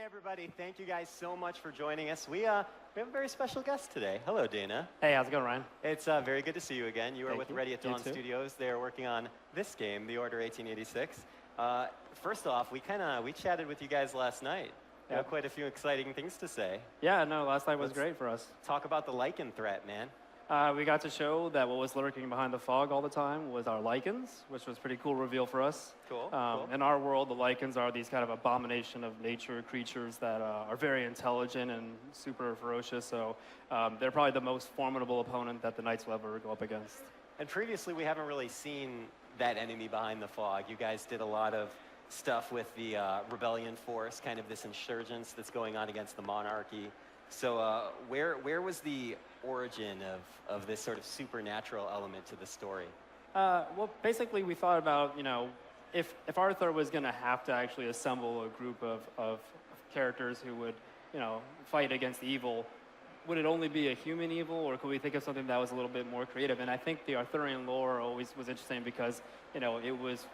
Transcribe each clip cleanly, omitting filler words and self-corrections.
everybody. Thank you guys so much for joining us. We have a very special guest today. Hello, Dana. Hey, how's it going, Ryan? It's very good to see you again. You are with Ready at You Dawn too. Studios. They're working on this game, The Order 1886. First off, we chatted with you guys last night. You have quite a few exciting things to say. Yeah, no, last night was great for us. Talk about the Lycan threat, man. We got to show that what was lurking behind the fog all the time was our Lycans, which was a pretty cool reveal for us. Cool. In our world, the Lycans are these kind of abomination of nature creatures that are very intelligent and super ferocious. So they're probably the most formidable opponent that the Knights will ever go up against. And previously, we haven't really seen that enemy behind the fog. You guys did a lot of stuff with the rebellion force, kind of this insurgence that's going on against the monarchy. So where was the origin of this sort of supernatural element to the story? Well, basically, we thought about, if Arthur was going to have to actually assemble a group of characters who would, fight against evil, would it only be a human evil, or could we think of something that was a little bit more creative? And I think the Arthurian lore always was interesting because, it was,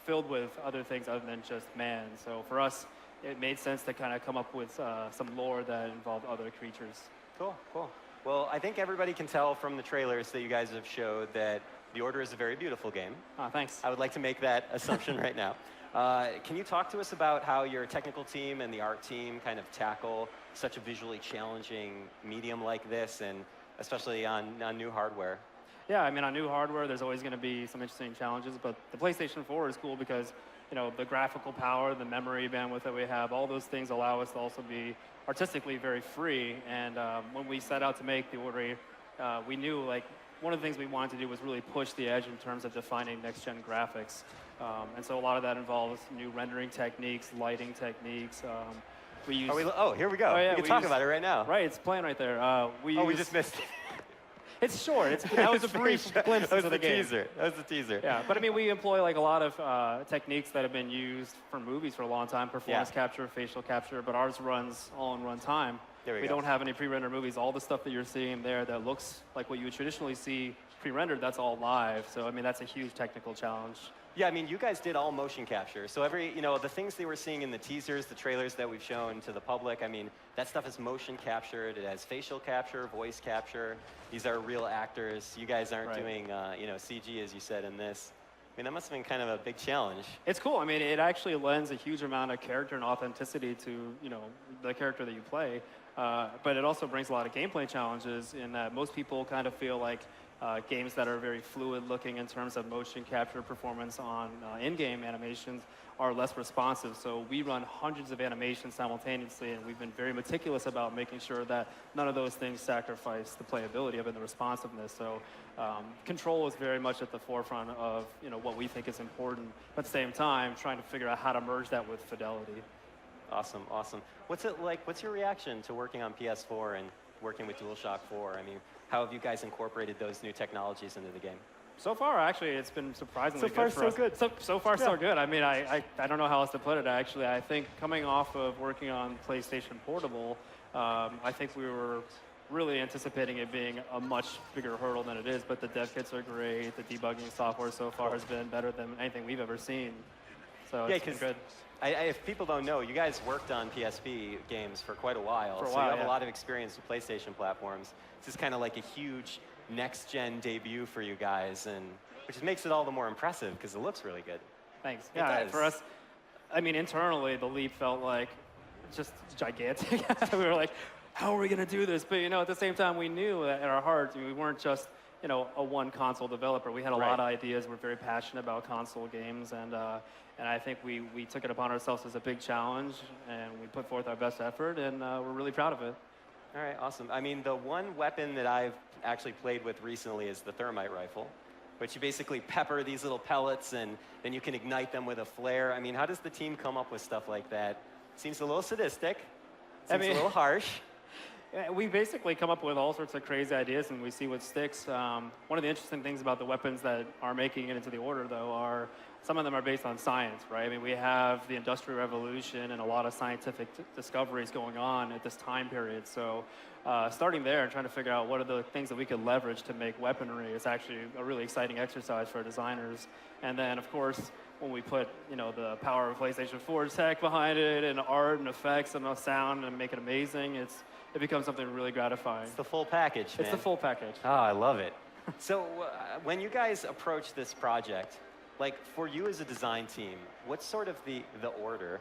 filled with other things other than just man. So for us, it made sense to kind of come up with some lore that involved other creatures. Cool, cool. Well, I think everybody can tell from the trailers that you guys have showed that The Order is a very beautiful game. Thanks. I would like to make that assumption right now. Can you talk to us about how your technical team and the art team kind of tackle such a visually challenging medium like this, and especially on new hardware? Yeah, I mean, on new hardware, there's always going to be some interesting challenges, but the PlayStation 4 is cool because, the graphical power, the memory bandwidth that we have, all those things allow us to also be artistically very free. And when we set out to make The Order, we knew, one of the things we wanted to do was really push the edge in terms of defining next-gen graphics. And so a lot of that involves new rendering techniques, lighting techniques. We use... here we go. We can talk about it right now. Right, it's playing right there. We just missed it. It's short. That was a brief glimpse into the game. That was the teaser. Yeah, but I mean, we employ a lot of techniques that have been used for movies for a long time, performance capture, facial capture, but ours runs all in runtime. We don't have any pre-rendered movies. All the stuff that you're seeing there that looks like what you would traditionally see pre-rendered, that's all live. So, I mean, that's a huge technical challenge. Yeah, I mean, you guys did all motion capture. So the things they were seeing in the teasers, the trailers that we've shown to the public, I mean, that stuff is motion captured. It has facial capture, voice capture. These are real actors. You guys aren't doing, CG, as you said, in this. I mean, that must have been kind of a big challenge. It's cool. I mean, it actually lends a huge amount of character and authenticity to, the character that you play. But it also brings a lot of gameplay challenges in that most people kind of feel like games that are very fluid looking in terms of motion capture performance on in-game animations are less responsive. So we run hundreds of animations simultaneously, and we've been very meticulous about making sure that none of those things sacrifice the playability of it and the responsiveness. So control is very much at the forefront of what we think is important, but at the same time, trying to figure out how to merge that with fidelity. Awesome, awesome. What's it like? What's your reaction to working on PS4 and working with DualShock 4? I mean, how have you guys incorporated those new technologies into the game? So far, actually, it's been surprisingly good for us. So far, so good. I mean, I don't know how else to put it, actually. I think coming off of working on PlayStation Portable, I think we were really anticipating it being a much bigger hurdle than it is, but the dev kits are great. The debugging software so far has been better than anything we've ever seen. So it's been good. If people don't know, you guys worked on PSP games for quite a while. So you have a lot of experience with PlayStation platforms. This is kind of like a huge next-gen debut for you guys, and which makes it all the more impressive because it looks really good. Thanks. Yeah, for us, I mean, internally, the leap felt like just gigantic. We were like, how are we going to do this? But, at the same time, we knew that in our hearts, we weren't just, a one console developer. We had a lot of ideas. We're very passionate about console games, and I think we took it upon ourselves as a big challenge, and we put forth our best effort, and we're really proud of it. All right, awesome. I mean, the one weapon that I've actually played with recently is the thermite rifle, which you basically pepper these little pellets, and then you can ignite them with a flare. I mean, how does the team come up with stuff like that? Seems a little sadistic. Seems a little harsh. We basically come up with all sorts of crazy ideas, and we see what sticks. One of the interesting things about the weapons that are making it into the Order, though, are some of them are based on science, right? I mean, we have the Industrial Revolution and a lot of scientific discoveries going on at this time period. So starting there and trying to figure out what are the things that we could leverage to make weaponry is actually a really exciting exercise for designers. And then, of course, when we put, the power of PlayStation 4 tech behind it and art and effects and sound and make it amazing, it becomes something really gratifying. It's the full package, man. It's the full package. Oh, I love it. So when you guys approach this project, like for you as a design team, what's sort of the order?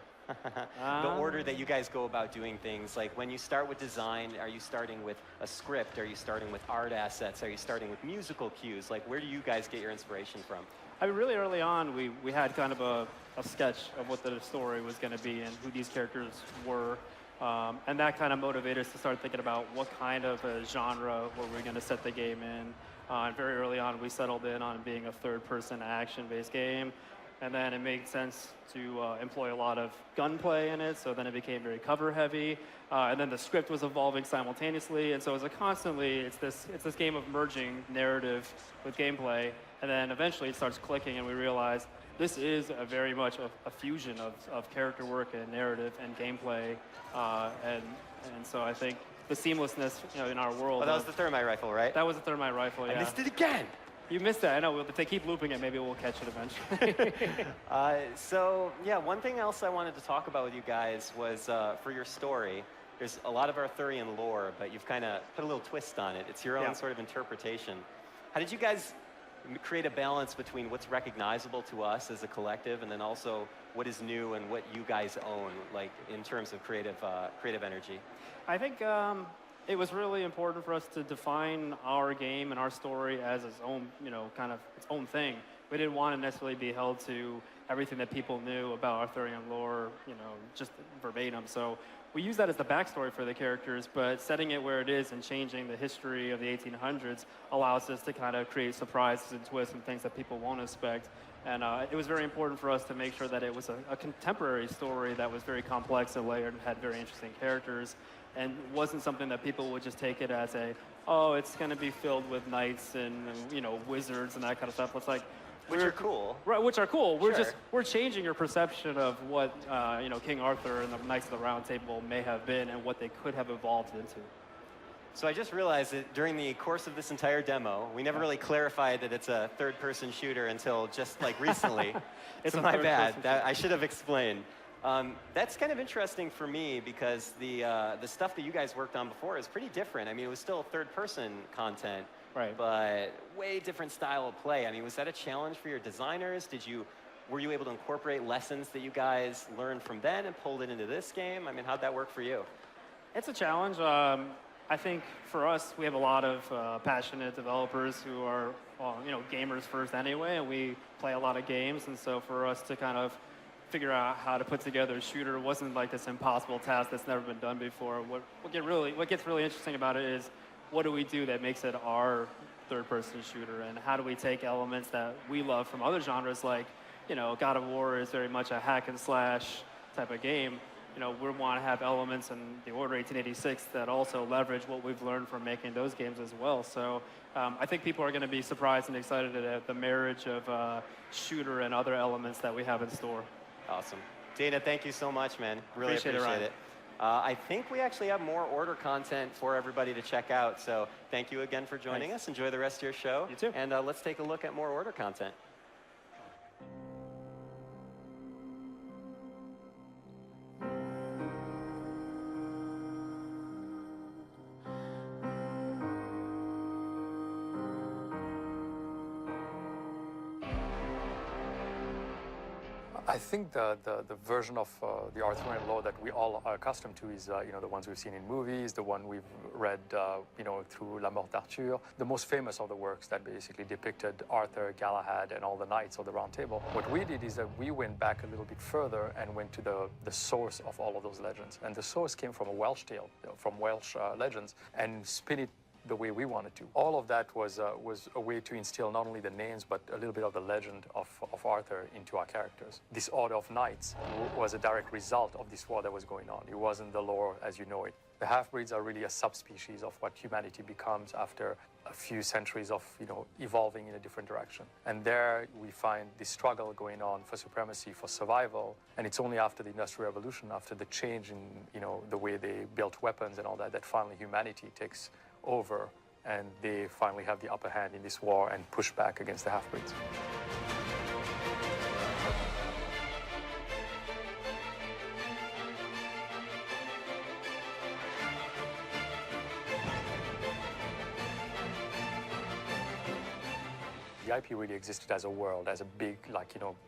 The order that you guys go about doing things? Like when you start with design, are you starting with a script? Are you starting with art assets? Are you starting with musical cues? Like where do you guys get your inspiration from? I mean, really early on, we had kind of a sketch of what the story was going to be and who these characters were. And that kind of motivated us to start thinking about what kind of a genre were we going to set the game in. And very early on, we settled in on being a third-person action-based game. And then it made sense to employ a lot of gunplay in it, so then it became very cover-heavy. And then the script was evolving simultaneously, and so it's this game of merging narrative with gameplay. And then eventually it starts clicking, and we realize this is very much a fusion of character work and narrative and gameplay. And so I think the seamlessness in our world. Oh, that was the thermite rifle, right? That was the thermite rifle, yeah. I missed it again! You missed that. I know. If they keep looping it, maybe we'll catch it eventually. So, yeah, one thing else I wanted to talk about with you guys was for your story. There's a lot of Arthurian lore, but you've kind of put a little twist on it. It's your own sort of interpretation. How did you guys create a balance between what's recognizable to us as a collective and then also what is new and what you guys own, like in terms of creative energy? I think it was really important for us to define our game and our story as its own, kind of its own thing. We didn't want to necessarily be held to everything that people knew about Arthurian lore, just verbatim. So we use that as the backstory for the characters, but setting it where it is and changing the history of the 1800s allows us to kind of create surprises and twists and things that people won't expect. And it was very important for us to make sure that it was a contemporary story that was very complex and layered and had very interesting characters, and wasn't something that people would just take it as it's going to be filled with knights and wizards and that kind of stuff. It's like, which are cool. Right, which are cool. Sure. We're changing your perception of what King Arthur and the Knights of the Round Table may have been and what they could have evolved into. So I just realized that during the course of this entire demo, we never really clarified that it's a third-person shooter until just like recently. It's my bad. I should have explained. That's kind of interesting for me because the stuff that you guys worked on before is pretty different. I mean, it was still third-person content, right? But way different style of play. I mean, was that a challenge for your designers? Were you able to incorporate lessons that you guys learned from then and pulled it into this game? I mean, how'd that work for you? It's a challenge. I think for us, we have a lot of passionate developers who are, gamers first anyway, and we play a lot of games. And so for us to kind of figure out how to put together a shooter wasn't like this impossible task that's never been done before. What gets really interesting about it is what do we do that makes it our third-person shooter, and how do we take elements that we love from other genres, like God of War is very much a hack and slash type of game. We want to have elements in the Order 1886 that also leverage what we've learned from making those games as well. So I think people are going to be surprised and excited at the marriage of shooter and other elements that we have in store. Awesome. Dana, thank you so much, man. Really appreciate it. I think we actually have more Order content for everybody to check out. So thank you again for joining us. Enjoy the rest of your show. You too. And let's take a look at more Order content. I think the version of the Arthurian lore that we all are accustomed to is the ones we've seen in movies, the one we've read through La Mort d'Arthur, the most famous of the works that basically depicted Arthur, Galahad, and all the knights of the Round Table. What we did is that we went back a little bit further and went to the source of all of those legends, and the source came from a Welsh tale, from Welsh legends, and spin it the way we wanted to. All of that was a way to instill not only the names, but a little bit of the legend of Arthur into our characters. This Order of Knights was a direct result of this war that was going on. It wasn't the lore as you know it. The half-breeds are really a subspecies of what humanity becomes after a few centuries of evolving in a different direction. And there we find this struggle going on for supremacy, for survival. And it's only after the Industrial Revolution, after the change in the way they built weapons and all that, that finally humanity takes over and they finally have the upper hand in this war and push back against the half-breeds. The IP really existed as a world, as a big,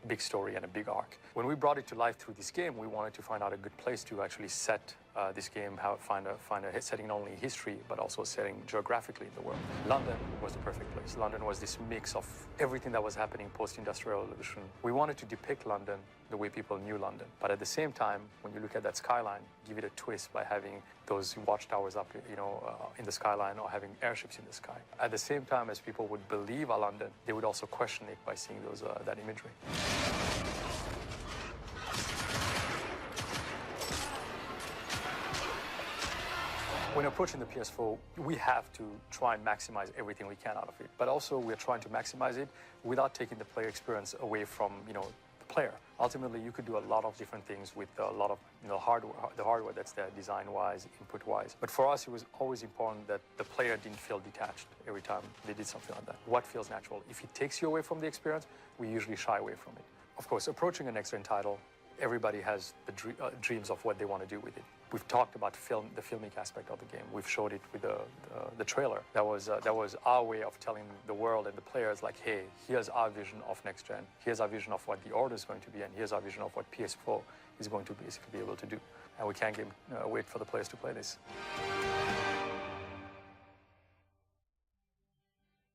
big story and a big arc. When we brought it to life through this game, we wanted to find out a good place to actually set this game, find a setting not only in history, but also setting geographically in the world. London was the perfect place. London was this mix of everything that was happening post-industrial revolution. We wanted to depict London the way people knew London. But at the same time, when you look at that skyline, give it a twist by having those watchtowers up, in the skyline, or having airships in the sky. At the same time as people would believe a London, they would also question it by seeing that imagery. When approaching the PS4, we have to try and maximize everything we can out of it. But also, we're trying to maximize it without taking the player experience away from, the player. Ultimately, you could do a lot of different things with a lot of, the hardware that's there, design-wise, input-wise. But for us, it was always important that the player didn't feel detached every time they did something like that. What feels natural? If it takes you away from the experience, we usually shy away from it. Of course, approaching a next-gen title, everybody has the dreams of what they want to do with it. We've talked about the filmic aspect of the game. We've showed it with the trailer. That was our way of telling the world and the players, like, hey, here's our vision of next gen. Here's our vision of what the Order is going to be, and here's our vision of what PS4 is going to basically be able to do. And we can't wait for the players to play this.